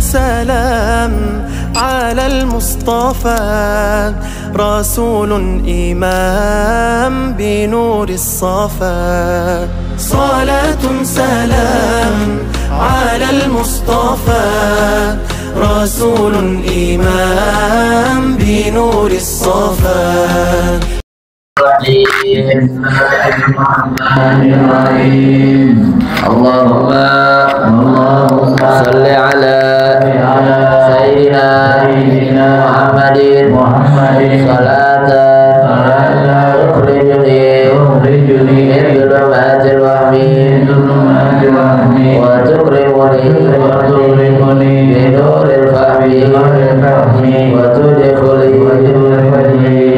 سلام على المصطفى، رسول إمام بنور الصفا. صلاة سلام على المصطفى، رسول إمام بنور الصفا. اللهم صل على سيدنا محمد صلاة تخرجني من ظلمات الوهم وتكرمني بنور الفهم وتدخلني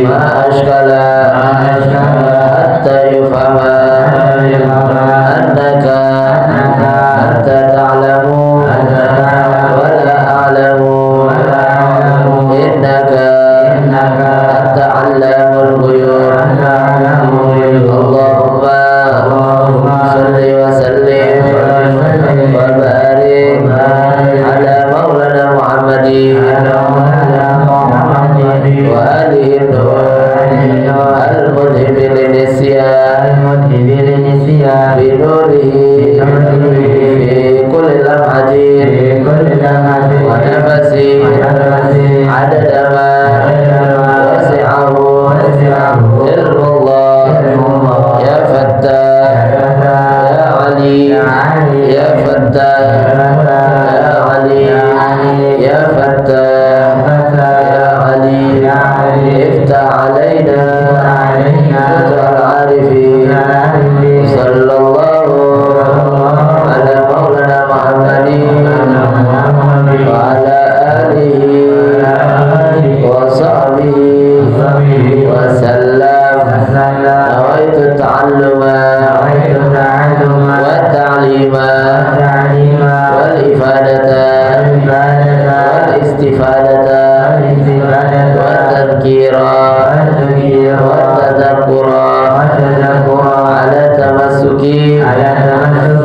ما أشكال حتى يفهم أنك أنت تعلم ولا أعلم، إنك أنت علام الغيوب. اللهم صل وسلم وبارك على مولانا محمد وآله المذهب للنسيان بنوره في كل لمحة ونفس عدد ما وسعه علم الله. يا فتاح يا علي يا فتاح يا علي يا فتاح يا علي افتح علينا فتح العارفين. صلى الله على مولانا محمد وعلى آله وصحبه وسلم. نويت التعلم والتعليم والإفادة والاستفادة والتذكير والتذكر على تمسك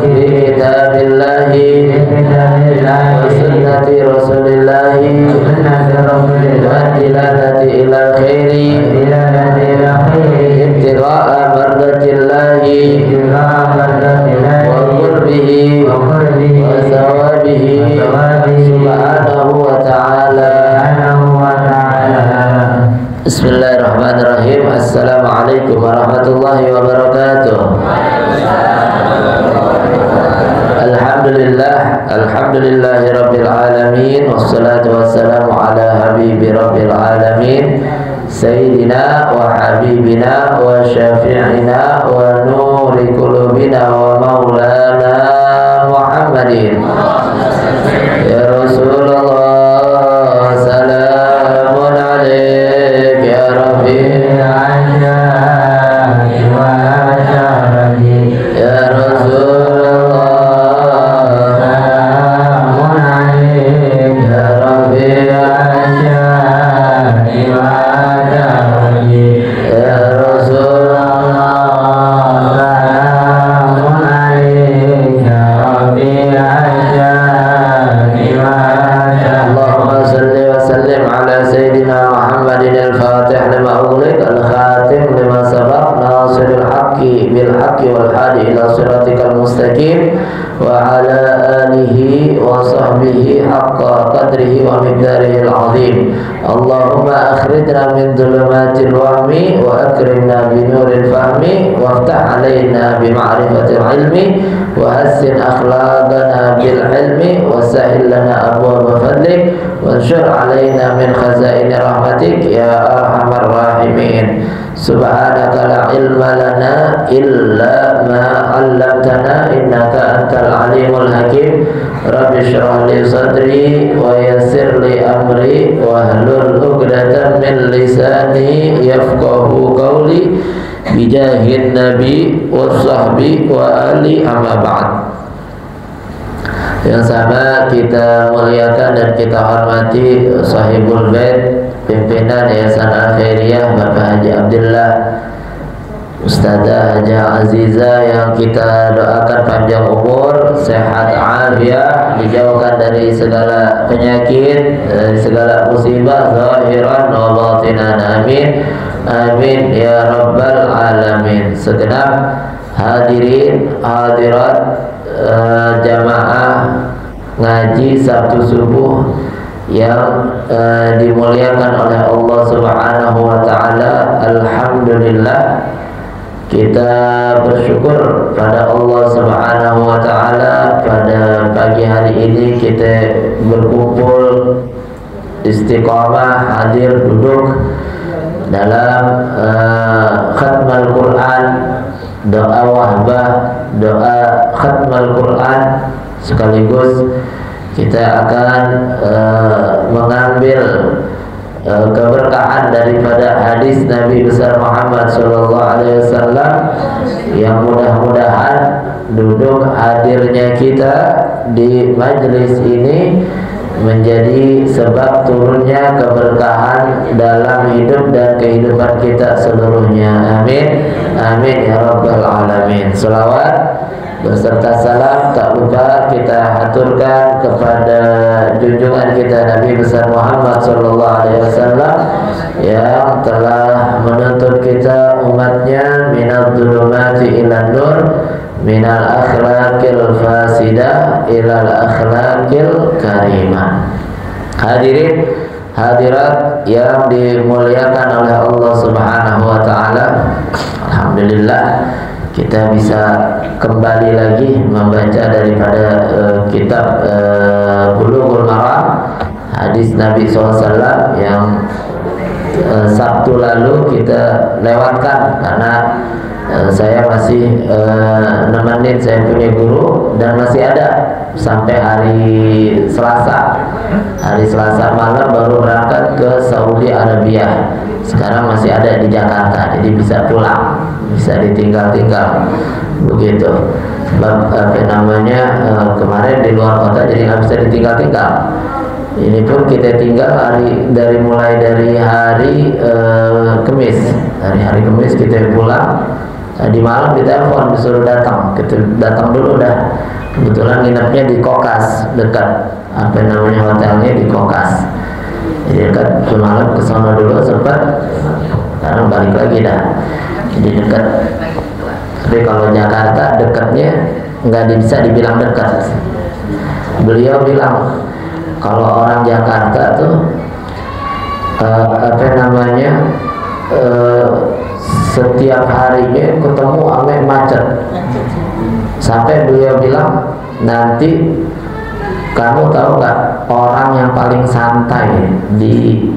بكتاب الله وسنة رسول الله والدلالة إلى الخير ابتغاء مرضات الله وقربه وثوابه سبحانه وتعالى. Bismillahirrahmanirrahim. Assalamualaikum warahmatullahi wabarakatuh. Alhamdulillahi rabbil alamin, wassalatu wassalamu ala habibi rabbil alamin, sayyidina wa habibina wa syafi'ina wa nuri qulubina wa maulana Muhammadin. Ya Rasulullah, salamun alaik ya Rabbi. Ya وعلى آله وصحبه حق قدره ومقداره العظيم. اللهم أخرجنا من ظلمات الوهم وأكرمنا بنور الفهم وافتح علينا بمعرفة العلم وحسن أخلاقنا بالعلم وسهل لنا أبواب فضلك وانشر علينا من خزائن رحمتك يا أرحم الراحمين. سبحانك لا علم لنا إلا ما علمتنا إنك أنت العليم الحكيم. رب اشرح لي صدري ويسر لي أمري واحلل عقدة من لساني يفقه قولي بجاه النبي والصحبه وآله أما بعد. Yang sama kita muliakan dan kita hormati Sahibul Bait, pimpinan Yayasan Al Khairiyah Bapak Haji Abdullah Ustazah Haja Aziza yang kita doakan panjang umur, sehat afiat, dijauhkan dari segala penyakit, dari segala musibah zahiran wa batinan. Amin. Amin ya rabbal alamin. Segenap hadirin hadirat jamaah ngaji Sabtu subuh yang dimuliakan oleh Allah Subhanahu wa taala. Alhamdulillah, kita bersyukur pada Allah Subhanahu wa taala pada pagi hari ini kita berkumpul istiqamah hadir duduk dalam khatmal Quran, doa wahbah, doa khatmal Quran, sekaligus kita akan mengambil keberkahan daripada hadis Nabi besar Muhammad SAW yang mudah-mudahan duduk hadirnya kita di majlis ini menjadi sebab turunnya keberkahan dalam hidup dan kehidupan kita seluruhnya. Amin. Amin ya rabbal alamin. Salawat beserta salam tak lupa kita haturkan kepada junjungan kita Nabi besar Muhammad SAW yang telah menuntut kita umatnya minal dhulumati ilan nur, minal akhlaqil fasidah ilal akhlaqil karimah. Hadirin hadirat yang dimuliakan oleh Allah Subhanahu wa taala, alhamdulillah kita bisa kembali lagi membaca daripada kitab Bulughul Maram, hadis Nabi SAW yang Sabtu lalu kita lewatkan karena saya masih nemenin saya punya guru dan masih ada sampai hari Selasa. Hari Selasa malam baru berangkat ke Saudi Arabia. Sekarang masih ada di Jakarta, jadi bisa pulang, bisa ditinggal-tinggal begitu. Sebab kemarin di luar kota jadi nggak bisa ditinggal-tinggal. Ini pun kita tinggal mulai dari hari Kamis. Dari hari Kamis kita pulang. Di malam ditelepon disuruh datang. Kita datang dulu dah. Kebetulan nginepnya di Kokas, dekat hotelnya di Kokas. Jadi dekat, semalam ke sana dulu sempat, sekarang balik lagi dah. Jadi dekat. Tapi kalau Jakarta dekatnya nggak bisa dibilang dekat. Beliau bilang kalau orang Jakarta tuh setiap harinya ketemu ame macet. Sampai beliau bilang, nanti kamu tahu nggak orang yang paling santai di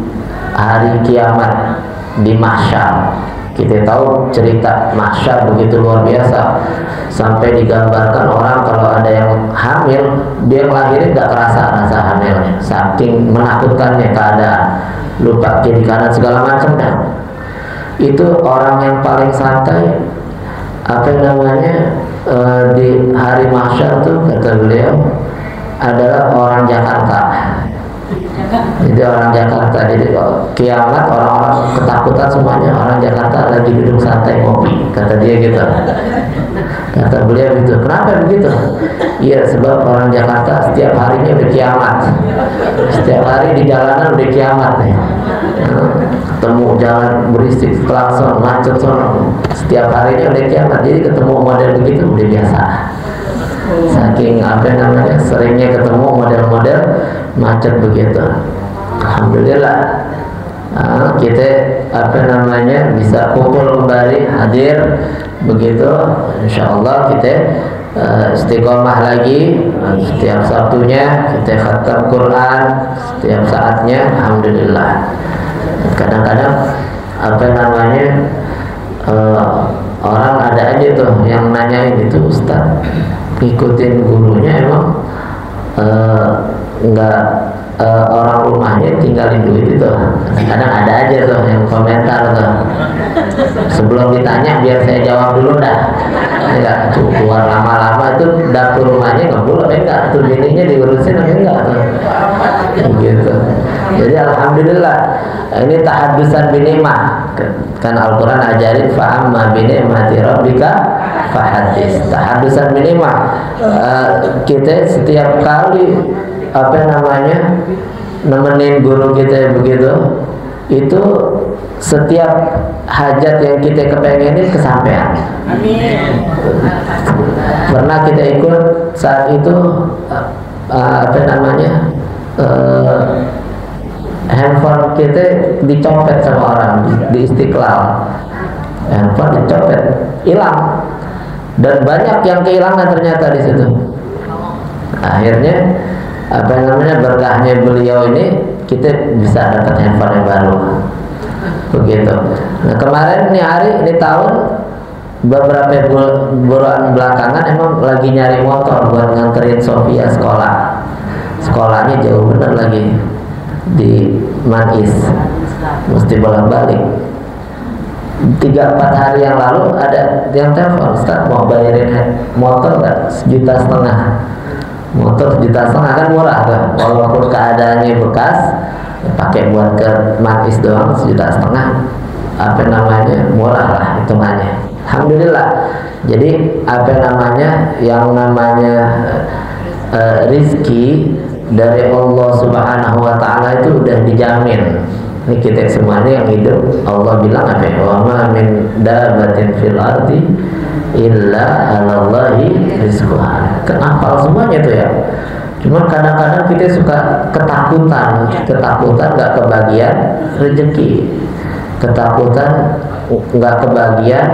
hari kiamat, di mahsyar. Kita tahu cerita mahsyar begitu luar biasa, sampai digambarkan orang kalau ada yang hamil, dia ngelahirin nggak terasa rasa hamilnya, saking menakutkannya keadaan, lupa kiri kanan segala macam dah. Itu orang yang paling santai di hari mahsyar tuh, kata beliau, adalah orang Jakarta. Jadi orang Jakarta, jadi kiamat orang-orang ketakutan semuanya, orang Jakarta lagi duduk santai ngopi, kata dia gitu. Kata beliau gitu. Kenapa begitu? Iya, sebab orang Jakarta setiap harinya udah kiamat. Setiap hari di jalanan udah kiamat nih. Ketemu jalan berisik, klakson, macet sono. Setiap harinya udah kiamat. Jadi ketemu model begitu udah biasa. Saking seringnya ketemu model-model macet begitu. Alhamdulillah kita bisa kumpul kembali, hadir begitu. Insyaallah kita istiqomah lagi setiap Sabtunya, kita khatam Quran setiap saatnya. Alhamdulillah. Kadang-kadang orang ada aja tuh yang nanyain itu, Ustaz, ngikutin gurunya emang orang rumahnya tinggalin duit itu. Kadang ada aja tuh yang komentar tuh. Sebelum ditanya biar saya jawab dulu dah. Enggak keluar lama-lama itu dapur rumahnya nggak boleh, enggak tuh bininya diurusin enggak tuh. Gitu. Jadi alhamdulillah ini tahaddusan binimah. Kan Al-Quran ajarin fa'amma binikmati rabbika fahadis. Tahadusan binikmah. Kita setiap kali nemenin guru kita begitu, itu setiap hajat yang kita kepengenin kesampaian. Pernah kita ikut saat itu handphone kita dicopet sama orang di Istiqlal. Handphone dicopet, hilang, dan banyak yang kehilangan ternyata di situ. Akhirnya berkahnya beliau ini kita bisa dapat handphone yang baru. Begitu. Nah, kemarin ini tahun beberapa bulan belakangan emang lagi nyari motor buat nganterin Sofia sekolah. Sekolahnya jauh bener lagi di Manis, mesti bolak-balik. 3-4 hari yang lalu ada yang telepon, Ustaz mau bayarin motor nggak? 1,5 juta. Motor 1,5 juta kan murah tuh, walaupun keadaannya bekas, pakai buat ke Manis doang 1,5 juta, murah lah hitungannya. Alhamdulillah. Jadi yang namanya rizki dari Allah Subhanahu wa Ta'ala itu udah dijamin. Ini kita semuanya yang hidup, Allah bilang wa ma min dabatin fil ardi illa 'alallahi rizquha. Kenapa semuanya itu ya? Cuma kadang-kadang kita suka ketakutan nggak kebagian rezeki, ketakutan nggak kebagian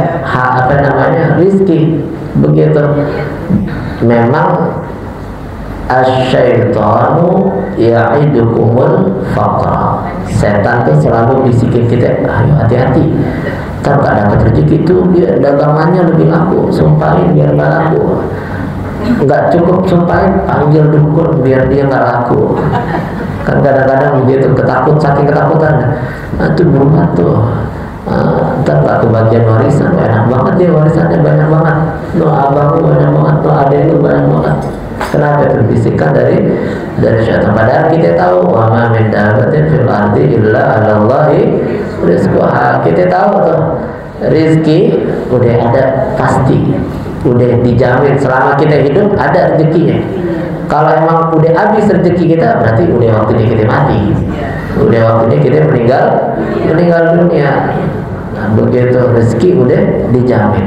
rizki. Begitu. Memang asyaitanu ya'idukumul faqra. Setan tuh selalu bisikin kita, ayo hati-hati, ntar gak dapat rezeki itu, dia dagangannya lebih laku, sumpahin biar gak laku. Nggak cukup sumpahin, panggil dukun biar dia gak laku. Kan kadang-kadang begitu, saking ketakutan. Itu buruan tuh, ntar gak kebagian warisan, enak banget dia warisannya banyak banget. Abang lu banyak banget, adek lu banyak banget. Kenapa terbisikkan dari syaitan? Padahal kita tahu wa ma min dabatin fil ardi illa 'alallahi rizquha. Kita tahu tuh rezeki udah ada pasti, udah dijamin selama kita hidup ada rezekinya. Kalau emang udah habis rezeki kita, berarti udah waktunya kita mati, udah waktunya kita meninggal dunia. Nah, begitu rezeki udah dijamin.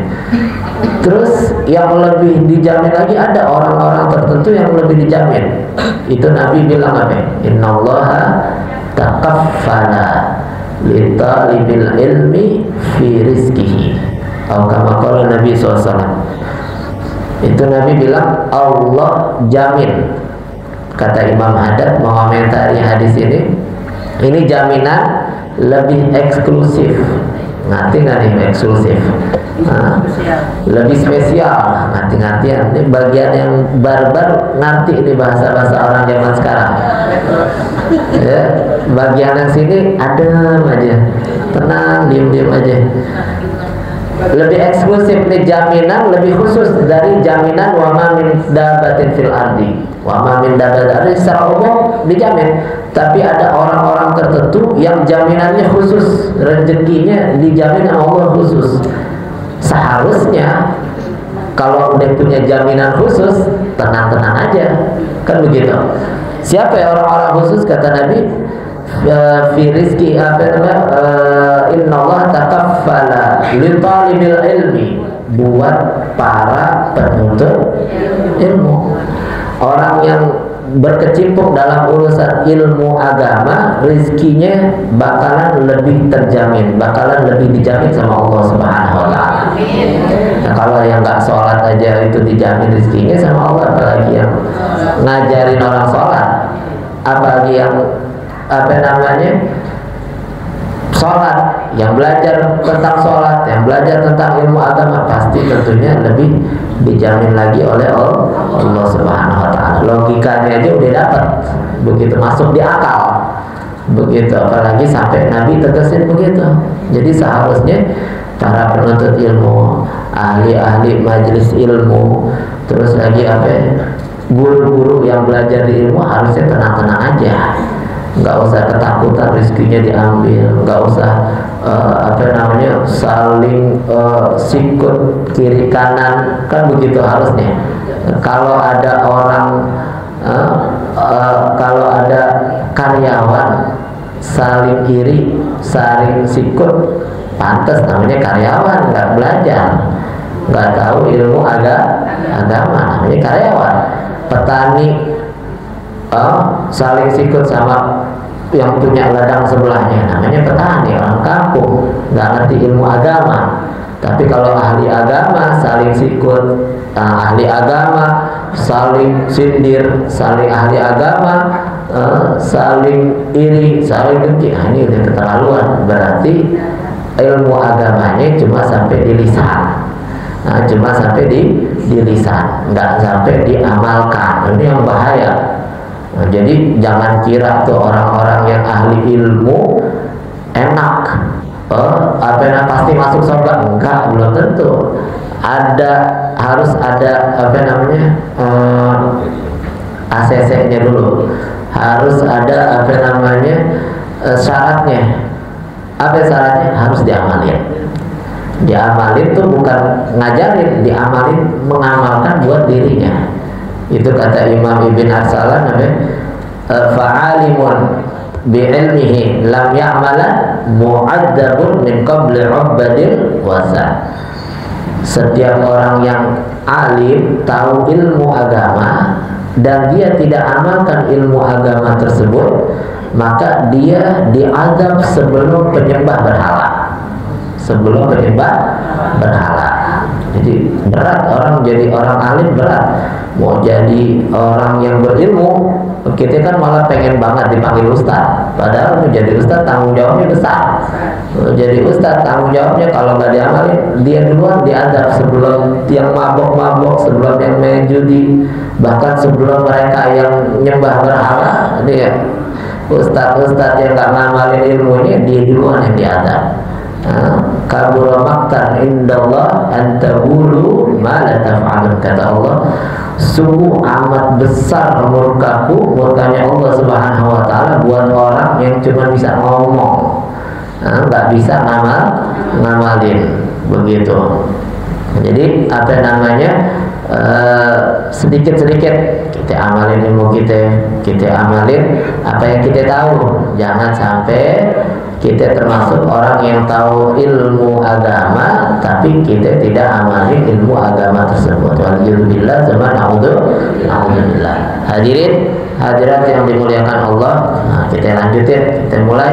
Terus yang lebih dijamin lagi, ada orang-orang tertentu yang lebih dijamin. Itu Nabi bilang innallaha takaffala li talibil ilmi fi rizqihi. Atau kama qala Nabi SAW. Itu Nabi bilang Allah jamin. Kata Imam Haddad mengomentari hadis ini jaminan lebih eksklusif. Ngerti nggak nih eksklusif? Lebih spesial, ngerti-ngertian. Ini bagian yang barbar, ngerti ini bahasa-bahasa orang zaman sekarang. Ya, bagian yang sini adem aja, tenang, diem-diem aja. Lebih eksklusif nih, jaminan lebih khusus dari jaminan wa ma min dabatin fil ardi. Wa ma min dabatin secara umum dijamin, tapi ada orang-orang tertentu yang jaminannya khusus, rezekinya dijamin sama Allah khusus. Seharusnya kalau udah punya jaminan khusus, tenang-tenang aja, kan begitu. Siapa ya orang-orang khusus? Kata Nabi, fi rizki innallaha takaffala li talibil ilmi, buat para penuntut ilmu, orang yang berkecimpung dalam urusan ilmu agama, rizkinya bakalan lebih terjamin, bakalan lebih dijamin sama Allah Subhanahu wa Ta'ala. Nah, kalau yang nggak sholat aja itu dijamin rizkinya sama Allah, apalagi yang ngajarin orang sholat, apalagi yang sholat, yang belajar tentang sholat, yang belajar tentang ilmu agama, pasti tentunya lebih dijamin lagi oleh Allah Subhanahu wa Ta'ala. Logikanya aja udah dapat, begitu masuk di akal, begitu, apalagi sampai Nabi tegasin begitu. Jadi seharusnya para penuntut ilmu, ahli-ahli majelis ilmu, terus lagi guru-guru yang belajar di ilmu harusnya tenang-tenang aja. Nggak usah ketakutan rezekinya diambil, nggak usah saling sikut kiri kanan, kan begitu harusnya. Kalau ada orang kalau ada karyawan saling kiri, saling sikut, pantas namanya karyawan, nggak belajar, nggak tahu ilmu agama, namanya karyawan. Petani saling sikut sama yang punya ladang sebelahnya, namanya petani, orang kampung, nggak ngerti ilmu agama. Tapi kalau ahli agama saling sikut, ahli agama saling sindir, saling ahli agama saling iri, saling dengki, ini udah keterlaluan. Berarti ilmu agamanya cuma sampai di lisan, cuma sampai di lisan, nggak sampai diamalkan. Ini yang bahaya. Jadi jangan kira tuh orang-orang yang ahli ilmu enak, pasti masuk surga. Enggak, belum tentu. Harus ada ACC-nya dulu. Harus ada syaratnya. Apa syaratnya? Harus diamalin. Diamalin tuh bukan ngajarin, diamalin, mengamalkan buat dirinya. Itu kata Imam Ibn Arsalan, fa'alimun bi'ilmihi lam ya'malan mu'addabun min qabli 'ubadil wasa. Setiap orang yang alim, tahu ilmu agama, dan dia tidak amalkan ilmu agama tersebut, maka dia diazab sebelum penyembah berhala. Sebelum penyembah berhala. Jadi berat orang jadi orang alim, berat. Mau jadi orang yang berilmu, kita kan malah pengen banget dipanggil ustaz. Padahal mau jadi ustaz tanggung jawabnya besar. Jadi ustaz tanggung jawabnya kalau nggak diamalin, dia duluan diazab sebelum yang mabok-mabok, sebelum yang main judi, bahkan sebelum mereka yang nyembah berhala. Dia ustaz-ustaz yang nggak ngamalin ilmunya, dia duluan yang diazab. Kabura maqtan indallah an taqulu ma la taf'alun, kata Allah. Sungguh amat besar murkanya Allah Subhanahu wa taala buat orang yang cuma bisa ngomong, nggak bisa ngamalin, begitu. Jadi sedikit-sedikit kita amalin ilmu kita amalin apa yang kita tahu. Jangan sampai kita termasuk orang yang tahu ilmu agama tapi kita tidak amali ilmu agama tersebut. Walhamdulillah, zaman na'udzubillah. Hadirin hadirat yang dimuliakan Allah, kita lanjutin, kita mulai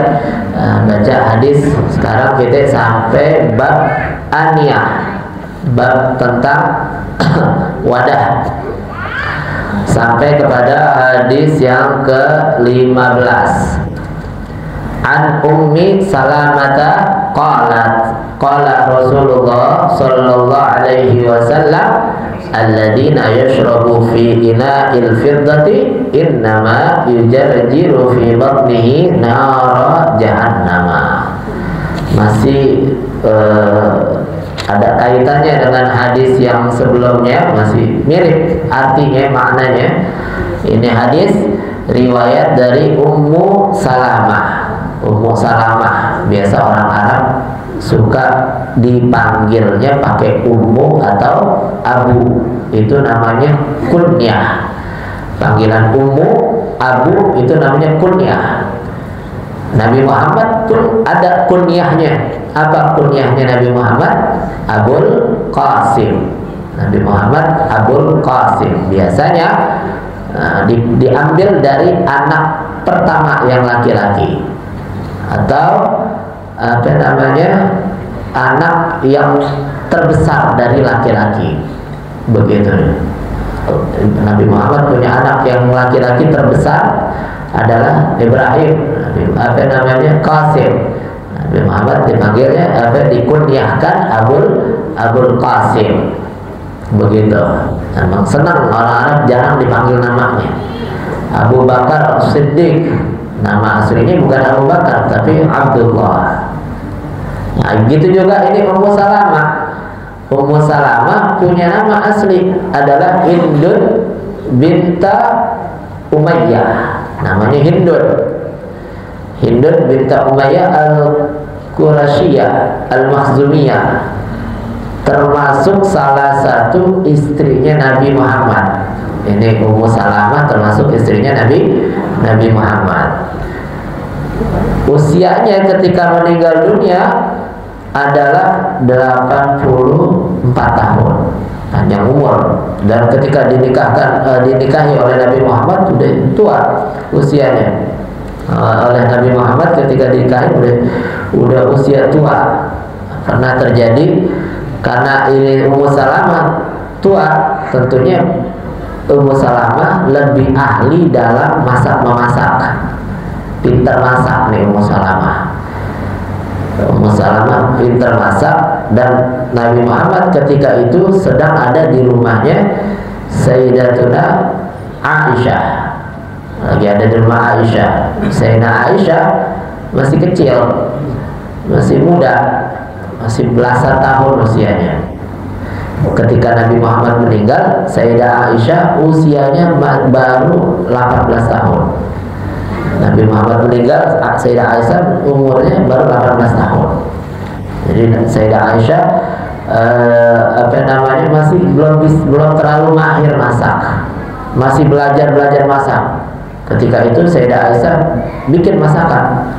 baca hadis. Sekarang kita sampai bab aniyah, bab tentang wadah, sampai kepada hadis yang ke-15. An Ummi Salamata qala Rasulullah sallallahu alaihi wasallam alladzina yashrabu fi ina'il fiddati innama yujarjiru fi batnihi nara jahannama. Masih ada kaitannya dengan hadis yang sebelumnya, masih mirip artinya, maknanya. Ini hadis riwayat dari Ummu Salamah. Ummu Salamah, biasa orang Arab suka dipanggilnya pakai ummu atau abu, itu namanya kunyah. Panggilan ummu, abu itu namanya kunyah. Nabi Muhammad pun ada kunyahnya. Apa kunyahnya Nabi Muhammad? Abul Qasim. Nabi Muhammad Abul Qasim. Biasanya diambil dari anak pertama yang laki-laki, atau anak yang terbesar dari laki-laki, begitu. Nabi Muhammad punya anak yang laki-laki terbesar adalah Ibrahim, Qasim. Nabi Muhammad dipanggilnya dikunyahkan Abul Qasim, begitu. Memang senang orang Arab jarang dipanggil namanya. Abu Bakar Siddiq, nama aslinya bukan Abu Bakar tapi Abdullah. Nah, gitu juga ini Ummu Salamah. Ummu Salamah punya nama asli adalah Hindun binta Umayyah. Namanya Hindun binta Umayyah Quraisyah Al-Makhzumiyah, termasuk salah satu istrinya Nabi Muhammad. Ini Ummu Salamah termasuk istrinya Nabi Muhammad. Usianya ketika meninggal dunia adalah 84 tahun, panjang umur. Dan ketika dinikahi oleh Nabi Muhammad sudah tua usianya. Oleh Nabi Muhammad ketika dinikahi udah usia tua. Pernah terjadi karena ini Ummu Salamah tua, tentunya Ummu Salamah lebih ahli dalam memasak, pintar masak nih Ummu Salamah. Ummu Salamah pintar masak, dan Nabi Muhammad ketika itu sedang ada di rumahnya Sayyidatuna Aisyah, lagi ada di rumah Aisyah. Sayyidah Aisyah masih kecil, masih muda, masih belasan tahun usianya. Ketika Nabi Muhammad meninggal, Sayyidah Aisyah usianya baru 18 tahun. Nabi Muhammad meninggal, Sayyidah Aisyah umurnya baru 18 tahun. Jadi Sayyidah Aisyah masih belum terlalu mahir masak, masih belajar masak. Ketika itu Sayyidah Aisyah bikin masakan.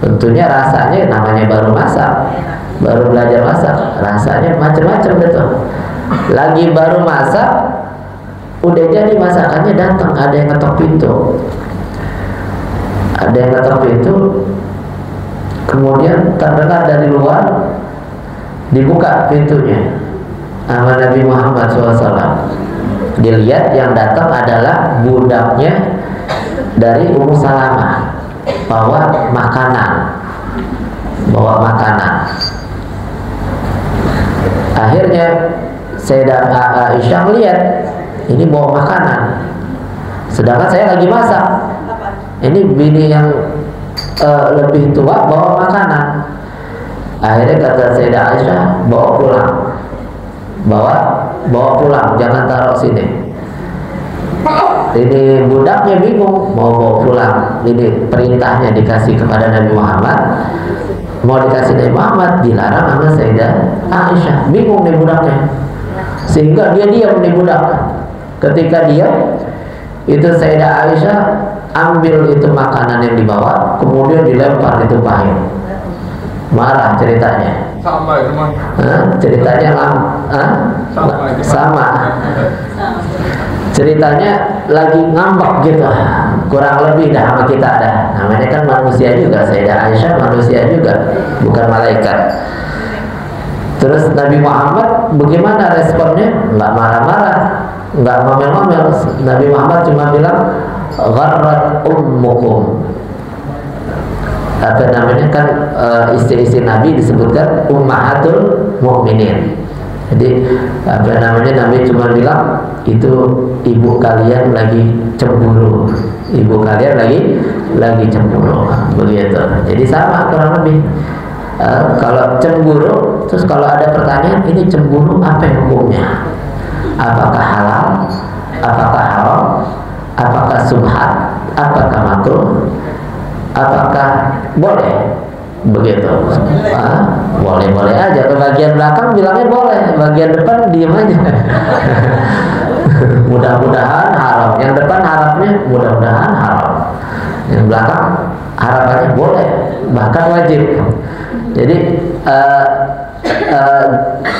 Tentunya rasanya, namanya baru masak, baru belajar masak, rasanya macam-macam betul. Lagi baru masak, udah jadi masakannya, datang ada yang ngetok pintu. Kemudian terdengar dari luar, dibuka pintunya sama Nabi Muhammad SAW. Dilihat yang datang adalah budaknya dari Ummu Salamah, bawa makanan. Akhirnya Sayyidah Aisyah melihat ini bawa makanan, sedangkan saya lagi masak. Ini bini yang lebih tua bawa makanan. Akhirnya kata Sayyidah Aisyah, bawa pulang, jangan taruh sini. Ini budaknya bingung mau bawa pulang. Ini perintahnya dikasih kepada Nabi Muhammad, mau dikasih Nabi Muhammad, dilarang sama Sayyidah Aisyah. Bingung nih budaknya, sehingga dia diam nih budak. Ketika diam, itu Sayyidah Aisyah ambil itu makanan yang dibawa, kemudian dilempar di tumpahin. Marah ceritanya. Sama itu mah. Ceritanya sama. Ceritanya lagi ngambek gitu, kurang lebih dah sama kita dah. Namanya kan manusia juga, Sayyidah Aisyah manusia juga, bukan malaikat. Terus Nabi Muhammad bagaimana responnya? Nggak marah-marah, nggak ngomel-ngomel. Nabi Muhammad cuma bilang, gharrat ummukum. Apa namanya kan, istri-istri Nabi disebutkan ummahatul mu'minin. Jadi apa namanya, Nabi cuma bilang itu ibu kalian lagi cemburu, lagi cemburu, begitu. Jadi sama kurang lebih. Kalau cemburu, terus kalau ada pertanyaan, ini cemburu apa hukumnya? Apakah halal? Apakah haram? Apakah subhat? Apakah makruh? Apakah boleh? Begitu. Boleh-boleh aja. Ke bagian belakang bilangnya boleh, bagian depan diam aja. Mudah-mudahan haram. Yang depan harapnya mudah-mudahan haram. Yang belakang harapannya boleh, bahkan wajib. Jadi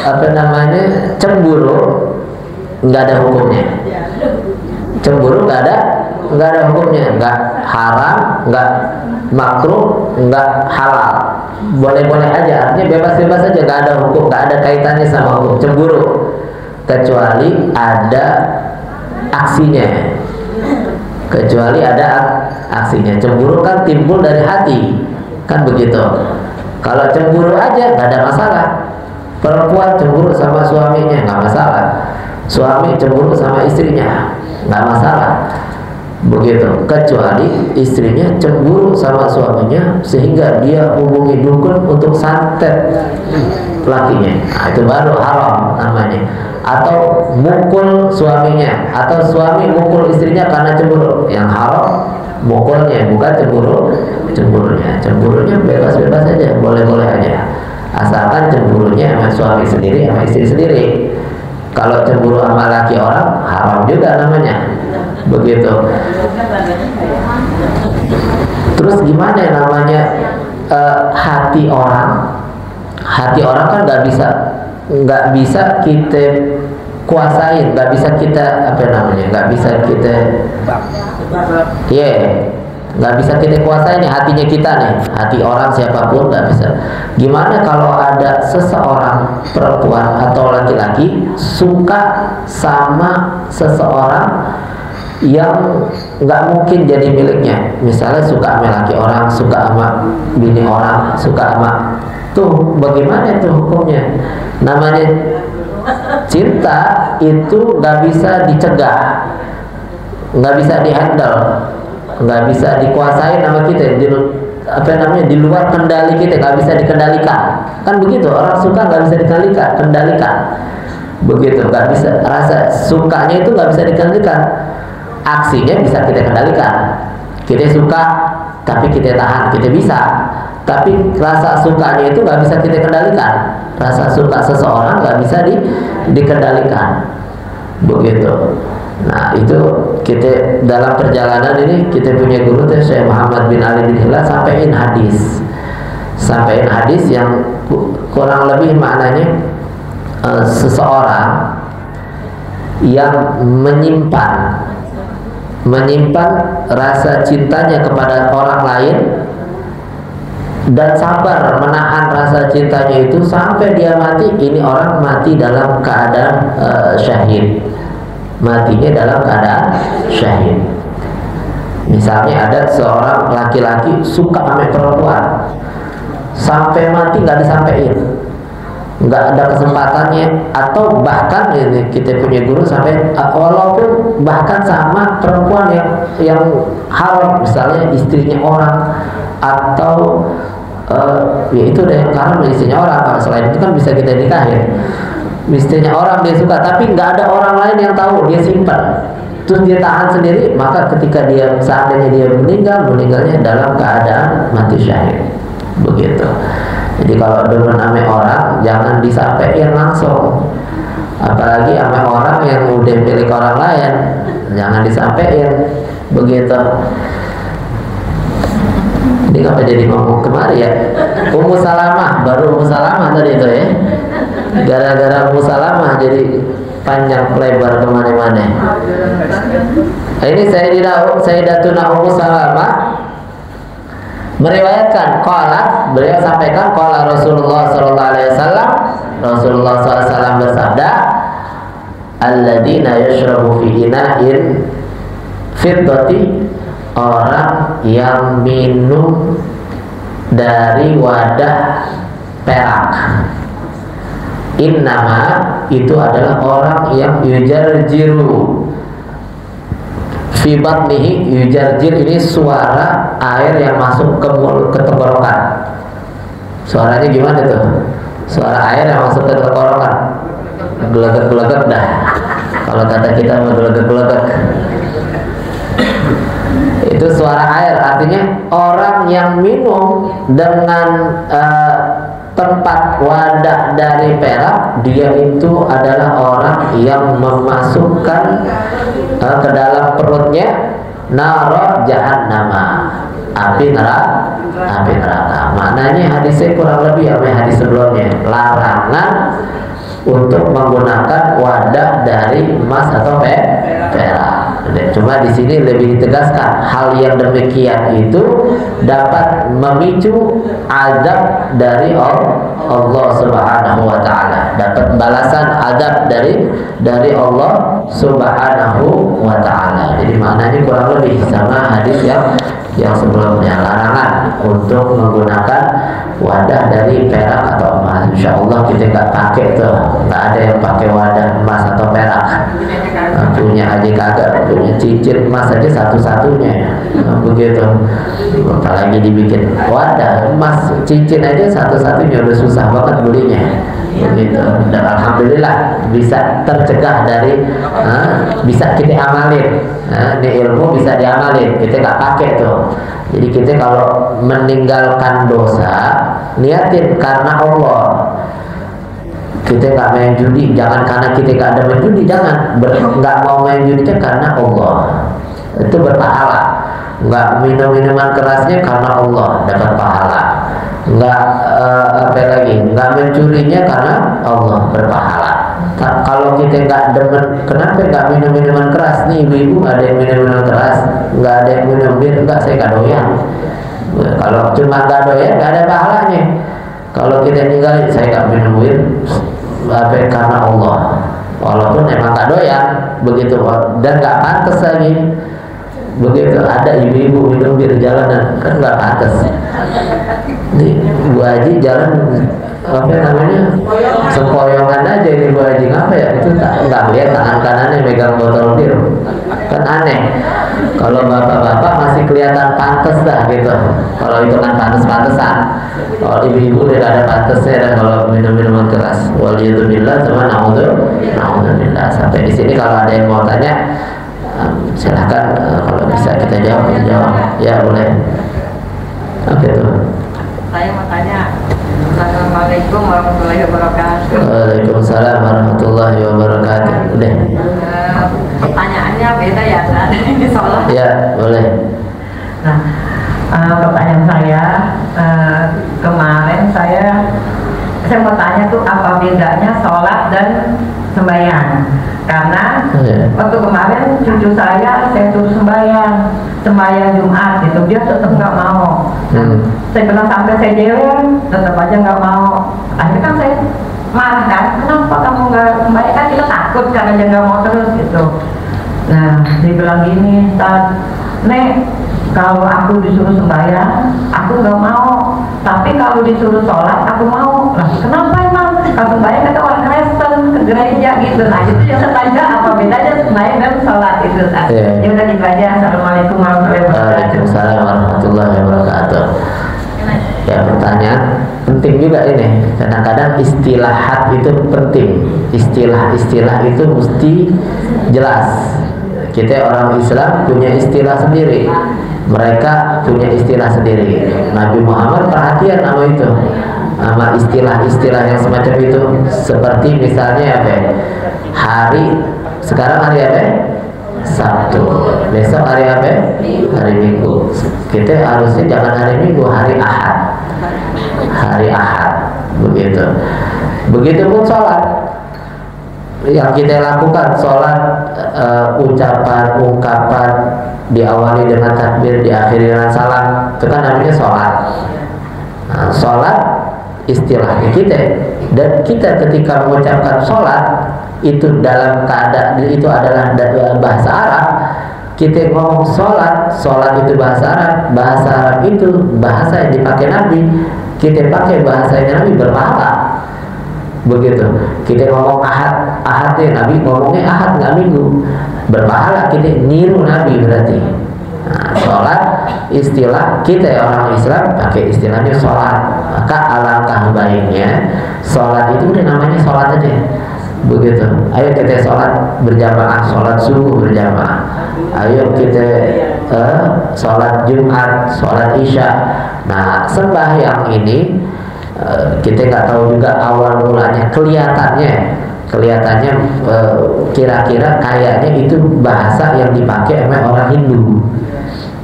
apa namanya, cemburu nggak ada hukumnya. Cemburu nggak ada hukumnya, nggak haram, nggak makruh, nggak halal, boleh-boleh aja, artinya bebas-bebas aja, nggak ada hukum, nggak ada kaitannya sama hukum cemburu, kecuali ada aksinya. Cemburu kan timbul dari hati, kan begitu. Kalau cemburu aja nggak ada masalah. Perempuan cemburu sama suaminya nggak masalah, suami cemburu sama istrinya nggak masalah, begitu. Kecuali istrinya cemburu sama suaminya sehingga dia hubungi dukun untuk santet lakinya, nah, itu baru haram namanya. Atau mukul suaminya, atau suami mukul istrinya karena cemburu, yang haram mukulnya, bukan cemburu Cemburunya bebas-bebas aja, boleh-boleh aja, asalkan cemburunya sama suami sendiri sama istri sendiri. Kalau cemburu sama laki orang haram juga namanya, begitu. Terus gimana namanya hati orang kan nggak bisa kita kuasain, nggak bisa kita nggak bisa kita nggak bisa kita kuasain nih hatinya kita nih, hati orang siapapun nggak bisa. Gimana kalau ada seseorang perempuan atau laki-laki suka sama seseorang yang nggak mungkin jadi miliknya, misalnya suka sama laki orang, suka sama bini orang, suka sama tuh, bagaimana itu hukumnya? Namanya cinta itu nggak bisa dicegah, nggak bisa dihandle, nggak bisa dikuasain sama kita, di luar kendali kita, nggak bisa dikendalikan. Kan begitu, orang suka nggak bisa kendalikan, begitu, nggak bisa. Rasa sukanya itu nggak bisa dikendalikan, aksinya bisa kita kendalikan. Kita suka tapi kita tahan, kita bisa. Tapi rasa sukanya itu nggak bisa kita kendalikan. Rasa suka seseorang nggak bisa dikendalikan, begitu. Nah itu kita dalam perjalanan ini kita punya guru Syekh Muhammad bin Ali bin Hilal sampaikan hadis yang kurang lebih maknanya seseorang yang menyimpan rasa cintanya kepada orang lain dan sabar menahan rasa cintanya itu sampai dia mati. Ini orang mati dalam keadaan syahid, matinya dalam keadaan syahid. Misalnya ada seorang laki-laki suka sama perempuan sampai mati nggak disampaikan, nggak ada kesempatannya, atau bahkan ini kita punya guru sampai walaupun bahkan sama perempuan yang haram, misalnya istrinya orang atau ya itu deh, karena istrinya orang. Kalau selain itu kan bisa kita nikahin, istrinya orang dia suka tapi nggak ada orang lain yang tahu, dia simpan terus dia tahan sendiri, maka ketika dia seandainya dia meninggalnya dalam keadaan mati syahid, begitu. Jadi kalau demen sama orang jangan disampaikan langsung, apalagi sama orang yang udah milik orang lain, jangan disampaikan, begitu. Ini ngapa jadi ngomong kemari ya? Ummu Salamah, baru Ummu Salamah tadi itu ya. Gara-gara Ummu Salamah jadi panjang lebar kemana-mana. Nah, ini Sayyidatuna Ummu Salamah meriwayatkan, beliau sampaikan, qala Rasulullah sallallahu alaihi wasallam, Rasulullah SAW bersabda, alladzina yashrabu fi ina'in fiddati, orang yang minum dari wadah perak, innama itu adalah orang yang yujarjiru fi batnihi. Yujarjir ini suara air yang masuk ke mulut, ke tenggorokan. Suaranya gimana tuh? Suara air yang masuk ke tenggorokan, gelegek-gelegek dah. Kalau kata kita mau gelegek-gelegek, itu suara air. Artinya orang yang minum dengan tempat wadah dari perak, dia itu adalah orang yang memasukkan ke dalam perutnya nara jahannama, api neraka. Maknanya hadisnya kurang lebih apa hadis sebelumnya, larangan untuk menggunakan wadah dari emas atau perak. Cuma di sini lebih ditegaskan hal yang demikian itu dapat memicu azab dari Allah Subhanahu wa taala, dapat balasan azab dari Allah Subhanahu wa taala. Jadi maknanya kurang lebih sama hadis yang sebelumnya, larangan untuk menggunakan wadah dari perak atau emas. Insya Allah kita nggak pakai tuh, nggak ada yang pakai wadah emas atau perak. Punya aja kagak, punya cincin emas aja satu-satunya, begitu. Apalagi dibikin wadah emas, cincin aja satu-satunya udah susah banget belinya. begitu. Dan alhamdulillah bisa tercegah dari bisa kita amalin. Ini ilmu bisa diamalin, kita nggak pakai tuh. Jadi kita kalau meninggalkan dosa, niatin karena Allah. Kita nggak main judi, jangan karena kita nggak ada main judi, jangan nggak mau main judinya karena Allah, itu berpahala. Nggak minum minuman kerasnya karena Allah, dapat pahala. Nggak apa lagi, nggak mencurinya karena Allah, berpahala. Kalau kita nggak demen, kenapa nggak minum minuman keras? Nih ibu-ibu ada yang minum minuman keras, nggak ada yang minum bir, nggak, saya nggak doyan. Kalau cuma nggak doyan, nggak ada pahalanya. Kalau kita ninggalin, saya nggak minum bir, karena Allah, walaupun emang nggak doyan, begitu, dan nggak pantas lagi. Begitu ada ibu-ibu minum bir jalanan, kan nggak pantas. Nih Bu Haji jalan apa namanya, sempoyongan aja ini Bu Haji, ngapa ya? Itu nggak lihat tangan kanannya megang botol bir, kan aneh. Kalau bapak-bapak masih kelihatan pantas dah gitu, kalau itu kan pantas-pantesan. Kalau ibu-ibu tidak ada pantasnya, dan kalau minum minuman keras, waliyadzubillah sama naudzubillah. Sampai di sini kalau ada yang mau tanya, silahkan, kalau bisa kita jawab, ya boleh. Oke tuh. Saya mau tanya. Assalamualaikum warahmatullahi wabarakatuh. Waalaikumsalam warahmatullahi wabarakatuh. Udah. Pertanyaannya beda ya, saat ini sholat. Ya boleh. Nah, pertanyaan saya, kemarin saya mau tanya tuh apa bedanya sholat dan sembahyang. Karena waktu kemarin cucu saya suruh sembahyang Jumat gitu, dia tetap nggak mau. Saya bilang sampai saya jewer, tetap aja nggak mau. Akhirnya kan saya marah kan, kenapa kamu nggak sembahyang? Kan kita takut karena dia nggak mau terus gitu. Nah, dia bilang gini, Nek, kalau aku disuruh sembahyang, aku nggak mau. Tapi kalau disuruh sholat, aku mau. Lah, kenapa emang? Kalau sembahyang kata orang Kristen ke gereja gitu. Nah, itu yang saya tanya, apa bedanya sembahyang dan sholat itu? Ya udah gitu aja. Assalamualaikum warahmatullahi wabarakatuh. Waalaikumsalam warahmatullahi wabarakatuh. Ya, pertanyaan penting juga ini. Kadang-kadang istilahat itu penting. Istilah-istilah itu mesti jelas. Kita orang Islam punya istilah sendiri, mereka punya istilah sendiri. Nabi Muhammad perhatian sama itu, sama istilah-istilah yang semacam itu. Seperti misalnya apa? Sekarang hari apa? Sabtu. Besok hari apa? Hari Minggu. Kita harusnya jangan hari Minggu, hari Ahad. Hari Ahad. Begitupun sholat. Yang kita lakukan sholat, ucapan, ungkapan, diawali dengan takbir, diakhiri dengan salam, itu kan namanya sholat. Nah, sholat istilahnya kita, dan kita ketika mengucapkan sholat itu dalam keadaan itu adalah bahasa Arab. Kita ngomong sholat itu bahasa Arab itu bahasa yang dipakai Nabi. Kita pakai bahasanya Nabi, berpahala. Begitu. Kita ngomong ahad ya, Nabi ngomongnya ahad, nggak minggu, berpahala. Kita niru Nabi berarti. Nah, sholat istilah kita orang Islam pakai istilahnya sholat. Maka alangkah baiknya sholat itu udah namanya sholat aja. Begitu. Ayo kita sholat berjamaah, sholat subuh berjamaah. Ayo kita sholat Jumat, sholat Isya. Nah, sembahyang ini kita nggak tahu juga awal mulanya, kelihatannya kira-kira kayaknya itu bahasa yang dipakai oleh orang Hindu,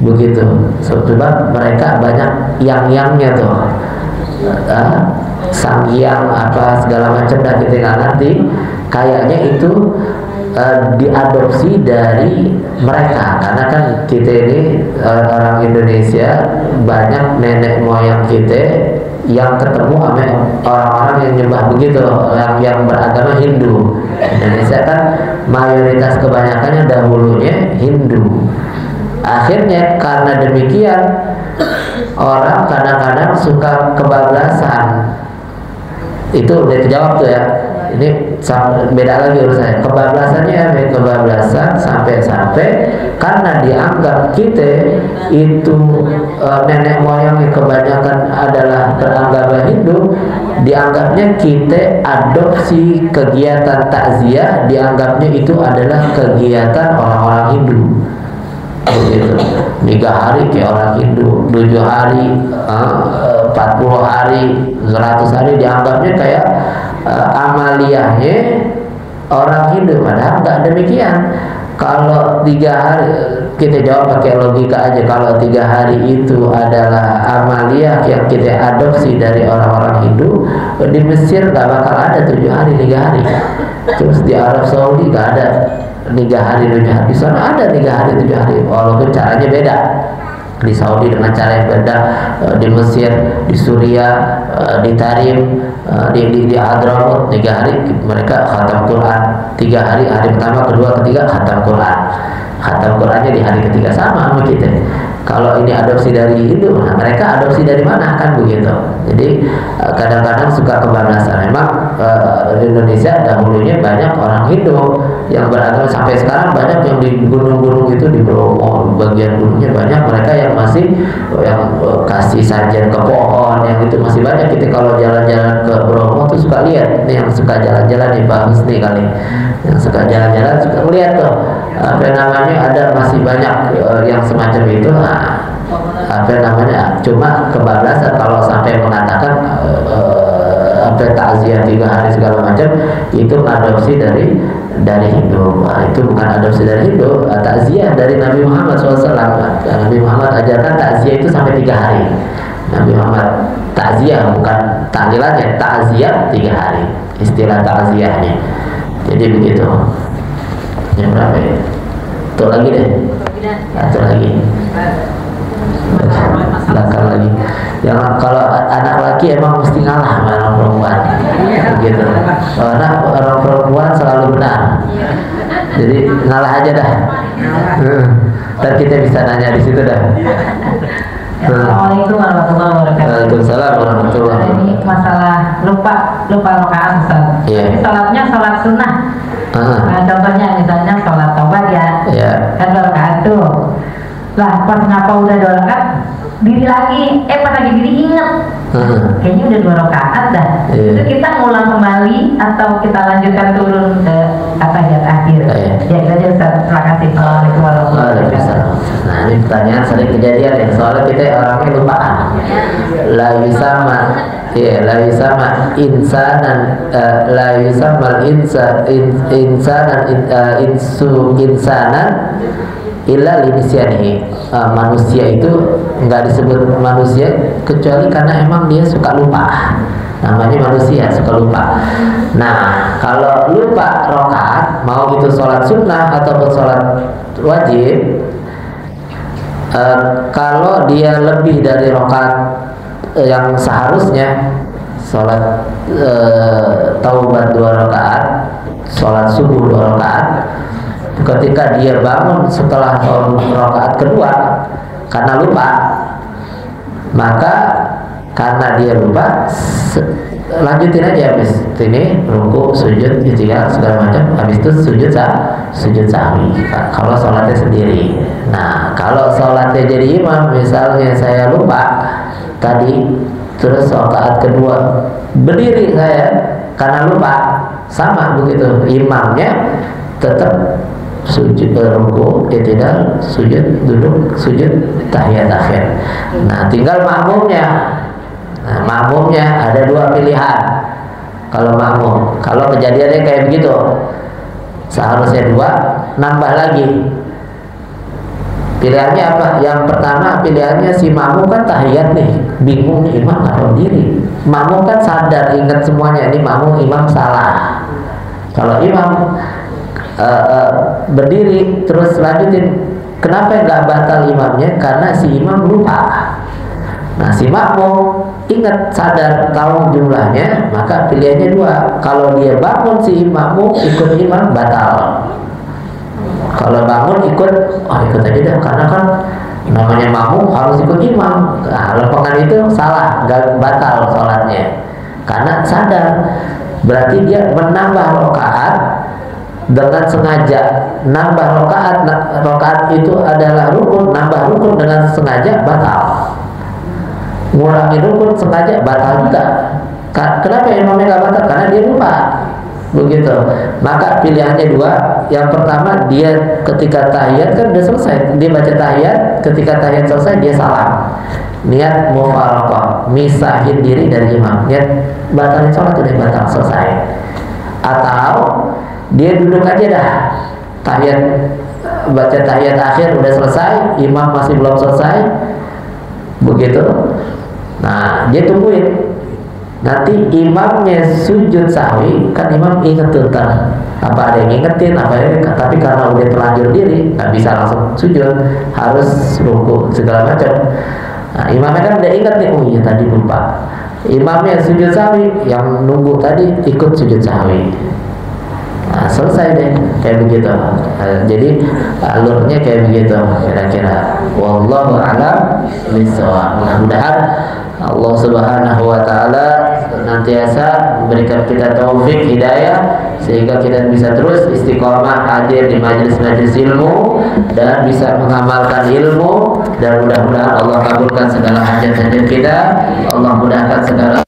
begitu. Sebab mereka banyak yang-yangnya tuh, sang yang apa segala macam, dan kita nggak ngerti. Kayaknya itu diadopsi dari mereka, karena kan kita ini orang Indonesia, banyak nenek moyang kita yang ketemu sama orang-orang yang nyembah begitu, yang beragama Hindu. Indonesia kan mayoritas kebanyakannya dahulunya Hindu. Akhirnya karena demikian, orang kadang-kadang suka kebablasan. Itu udah dijawab tuh ya. Ini beda lagi urusannya. Kebablasan sampai karena dianggap kita itu nenek moyang yang kebanyakan adalah beragama Hindu, dianggapnya kita adopsi kegiatan takziah, dianggapnya itu adalah kegiatan orang-orang Hindu. Begitu. 3 hari kayak orang Hindu, 7 hari, 40 hari, 100 hari dianggapnya kayak amaliyahnya orang Hindu. Padahal nggak demikian. Kalau 3 hari, kita jawab pakai logika aja. Kalau 3 hari itu adalah amaliyah yang kita adopsi dari orang-orang Hindu, di Mesir nggak bakal ada 7 hari 3 hari. Terus di Arab Saudi nggak ada 3 hari 7 hari. Di sana ada 3 hari 7 hari, walaupun caranya beda. Di Saudi dengan cara yang beda, di Mesir, di Suriah, di Tarim, di Hadramaut 3 hari mereka khatam Quran. 3 hari, hari pertama, kedua, ketiga khatam Quran. Khatam Qurannya di hari ketiga sama kita. Kalau ini adopsi dari Hindu, nah mereka adopsi dari mana, kan begitu. Jadi kadang-kadang suka kebablasan. Memang di Indonesia dahulunya banyak orang Hindu yang beragama, sampai sekarang banyak yang di gunung-gunung itu, di Bromo bagian gunungnya banyak mereka yang masih kasih sajian ke pohon, yang itu masih banyak. Kita kalau jalan-jalan ke Bromo tuh suka lihat nih, yang suka jalan-jalan nih Pak Husni kali, yang suka jalan-jalan suka melihat tuh apa namanya, ada masih banyak yang semacam itu. Apa namanya, cuma kebablasan kalau sampai mengatakan takziah 3 hari segala macam itu adopsi dari Hindu. Itu bukan adopsi dari Hindu. Takziah dari Nabi Muhammad SAW. Nabi Muhammad ajarkan takziah itu sampai 3 hari. Nabi Muhammad takziah, bukan tahlilannya, takziah 3 hari istilah takziahnya. Jadi begitu. Yang berapa ya? Tuh lagi deh. Satu lagi. Belakang lagi. Yang kalau anak laki emang mesti ngalah sama orang perempuan, begitu. Karena orang perempuan selalu benar. Jadi ngalah aja dah. Dan kita bisa nanya di situ dah. Assalamualaikum warahmatullahi wabarakatuh. Waalaikumsalam warahmatullahi wabarakatuh. Ini masalah lupa rakaat, Ustaz. Ini salatnya salat sunnah. Contohnya misalnya salat taubat ya, kan 2 rakaat tuh. Lah pas ngapa udah 2 rakaat, diri lagi, pas lagi diri inget, kayaknya udah 2 rakaat dah. Itu kita ngulang kembali atau kita lanjutkan turun ke tahiyat akhir? Ya itu aja Ustaz. Terima kasih. Assalamualaikum warahmatullahi wabarakatuh. Nah ini pertanyaan sering kejadian ya, soalnya kita orangnya lupaan. La yusama, la yusama insanan, la yusama insanan illa linisyanihi. Manusia itu nggak disebut manusia kecuali karena emang dia suka lupa. Namanya manusia suka lupa. Nah kalau lupa rakaat, mau itu sholat sunnah ataupun sholat wajib, kalau dia lebih dari rakaat yang seharusnya, sholat taubat 2 rakaat, sholat subuh 2 rakaat, ketika dia bangun setelah rakaat kedua karena lupa, maka karena dia lupa lanjutin aja habis ini ruku, sujud, istighfar segala macam, habis itu sujud sahwi kalau sholatnya sendiri. Nah kalau sholatnya jadi imam, misalnya saya lupa tadi, terus rakaat kedua berdiri saya karena lupa, sama begitu, imamnya tetap sujud, ruku, i'tidal, sujud, duduk, sujud, tahiyat akhir. Nah tinggal makmumnya. Nah makmumnya ada 2 pilihan. Kalau makmum, kalau kejadiannya kayak begitu, seharusnya 2, nambah lagi. Pilihannya apa? Yang pertama pilihannya si makmum kan tahiyat nih, bingung nih imam nggak tahu diri. Makmum kan sadar, ingat semuanya, ini makmum imam salah. Kalau imam berdiri terus lanjutin, kenapa nggak batal imamnya? Karena si imam lupa. Nah si makmum ingat, sadar, tahu jumlahnya, maka pilihannya 2. Kalau dia bangun si makmum ikut imam, batal. Kalau bangun ikut aja dah, karena kan namanya makmum harus ikut imam. Nah lepongan itu salah, nggak batal sholatnya karena sadar. Berarti dia menambah rakaat dengan sengaja. Nambah rakaat itu adalah rukun, nambah rukun dengan sengaja batal. Ngurangi rukun sengaja batal juga. Kenapa imamnya nggak batal? Karena dia lupa. Begitu. Maka pilihannya dua. Yang pertama, dia ketika tahiyat kan udah selesai, dia baca tahiyat, ketika tahiyat selesai dia salam, niat mufaraqah, misahin diri dari imam, niat batalin sholat, udah batal, selesai. Atau dia duduk aja dah, tahiyat, baca tahiyat akhir udah selesai, imam masih belum selesai, begitu. Nah, dia tungguin nanti imamnya sujud sahwi, kan imam inget tuh apa ada yang ngingetin, tapi karena udah terlanjur diri nggak bisa langsung sujud, harus ruku segala macam. Nah, imamnya kan udah inget nih, oh iya tadi lupa, imamnya sujud sahwi, yang nunggu tadi ikut sujud sahwi. Nah, selesai deh kayak begitu. Jadi alurnya kayak begitu kira-kira. Wallahu a'lam bishawab. Mudah-mudahan Allah Subhanahu wa taala senantiasa memberikan kita taufik hidayah sehingga kita bisa terus istiqomah hadir di majelis-majelis ilmu dan bisa mengamalkan ilmu, dan mudah-mudahan Allah kabulkan segala hajat-hajat kita, Allah mudahkan segala